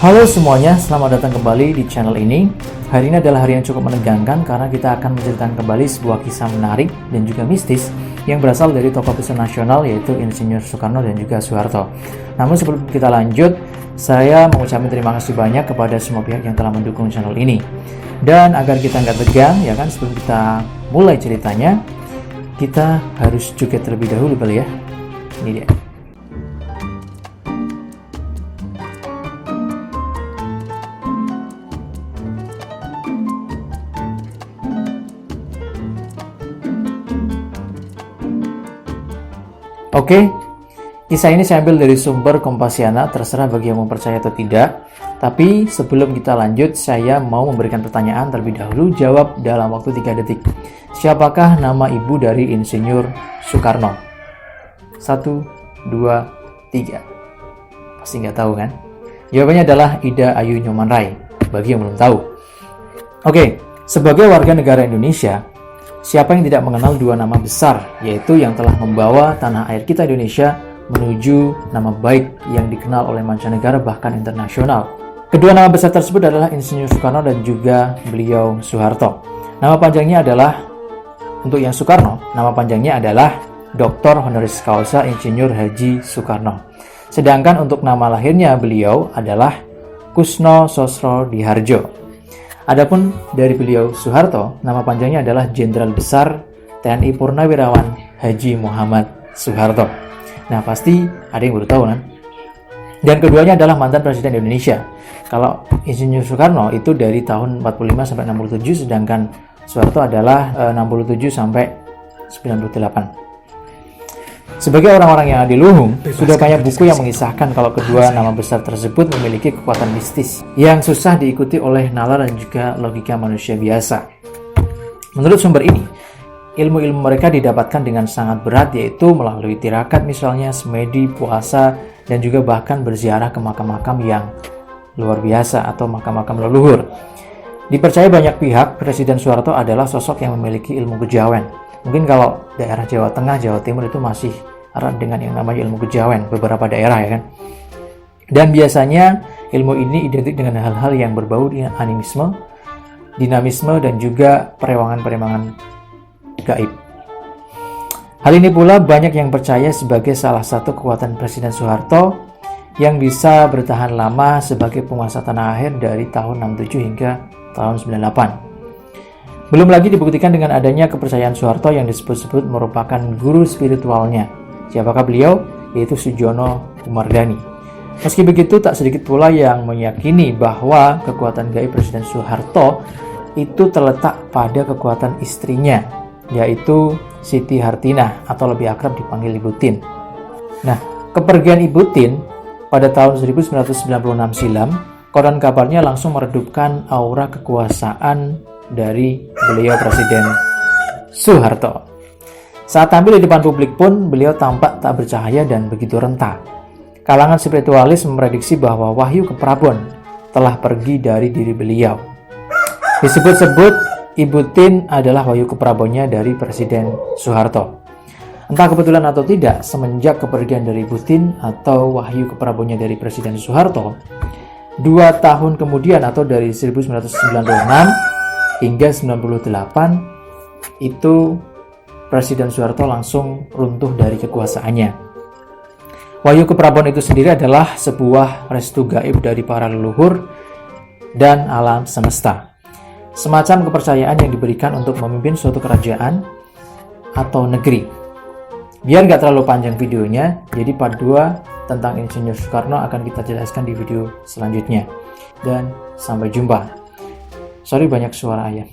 Halo semuanya, selamat datang kembali di channel ini. Hari ini adalah hari yang cukup menegangkan karena kita akan menceritakan kembali sebuah kisah menarik dan juga mistis yang berasal dari tokoh besar nasional yaitu Insinyur Soekarno dan juga Soeharto. Namun sebelum kita lanjut, saya mengucapkan terima kasih banyak kepada semua pihak yang telah mendukung channel ini. Dan agar kita nggak tegang, ya kan, sebelum kita mulai ceritanya, kita harus joget terlebih dahulu kali ya. Ini dia. Oke, kisah ini saya ambil dari sumber Kompasiana, terserah bagi yang mau percaya atau tidak. Tapi sebelum kita lanjut, saya mau memberikan pertanyaan terlebih dahulu. Jawab dalam waktu 3 detik. Siapakah nama ibu dari Insinyur Soekarno? 1, 2, 3. Pasti nggak tahu kan? Jawabannya adalah Ida Ayu Nyoman Rai, bagi yang belum tahu. Oke, sebagai warga negara Indonesia, siapa yang tidak mengenal dua nama besar, yaitu yang telah membawa tanah air kita Indonesia menuju nama baik yang dikenal oleh mancanegara bahkan internasional. Kedua nama besar tersebut adalah Insinyur Soekarno dan juga beliau Soeharto. Nama panjangnya adalah, untuk yang Soekarno, nama panjangnya adalah Dr. Honoris Causa Insinyur Haji Soekarno. Sedangkan untuk nama lahirnya beliau adalah Kusno Sosro Diharjo. Adapun dari beliau Soeharto, nama panjangnya adalah Jenderal Besar TNI Purnawirawan Haji Muhammad Soeharto. Nah, pasti ada yang baru tahu kan? Dan keduanya adalah mantan Presiden Indonesia. Kalau Insinyur Soekarno itu dari tahun 45 sampai 67, sedangkan Soeharto adalah 67 sampai 98. Sebagai orang-orang yang adiluhung, sudah banyak buku yang mengisahkan kalau kedua nama besar tersebut memiliki kekuatan mistis yang susah diikuti oleh nalar dan juga logika manusia biasa. Menurut sumber ini, ilmu-ilmu mereka didapatkan dengan sangat berat, yaitu melalui tirakat misalnya, semedi, puasa, dan juga bahkan berziarah ke makam-makam yang luar biasa atau makam-makam leluhur. Dipercaya banyak pihak, Presiden Soeharto adalah sosok yang memiliki ilmu kejawen. Mungkin kalau daerah Jawa Tengah, Jawa Timur itu masih erat dengan yang namanya ilmu kejawen, beberapa daerah ya kan. Dan biasanya ilmu ini identik dengan hal-hal yang berbau dengan animisme, dinamisme, dan juga perewangan-perewangan gaib. Hal ini pula banyak yang percaya sebagai salah satu kekuatan Presiden Soeharto yang bisa bertahan lama sebagai penguasa tanah air dari tahun 67 hingga tahun 98. Belum lagi dibuktikan dengan adanya kepercayaan Soeharto yang disebut-sebut merupakan guru spiritualnya. Siapakah beliau? Yaitu Sujono Umardani. Meski begitu, tak sedikit pula yang meyakini bahwa kekuatan gaib Presiden Soeharto itu terletak pada kekuatan istrinya, yaitu Siti Hartinah atau lebih akrab dipanggil Ibu Tin. Nah, kepergian Ibu Tin pada tahun 1996 silam, koran kabarnya langsung meredupkan aura kekuasaan dari beliau Presiden Soeharto. Saat tampil di depan publik pun beliau tampak tak bercahaya dan begitu renta. Kalangan spiritualis memprediksi bahwa wahyu keprabon telah pergi dari diri beliau. Disebut-sebut Ibu Tin adalah wahyu keprabonnya dari Presiden Soeharto. Entah kebetulan atau tidak, semenjak kepergian dari Ibu Tin atau wahyu keprabonnya dari Presiden Soeharto, 2 tahun kemudian atau dari 1996 hingga 98 itu Presiden Soeharto langsung runtuh dari kekuasaannya. Wahyu keprabon itu sendiri adalah sebuah restu gaib dari para leluhur dan alam semesta. Semacam kepercayaan yang diberikan untuk memimpin suatu kerajaan atau negeri. Biar nggak terlalu panjang videonya, jadi part 2 tentang Insinyur Soekarno akan kita jelaskan di video selanjutnya. Dan sampai jumpa. Sorry banyak suara ayam.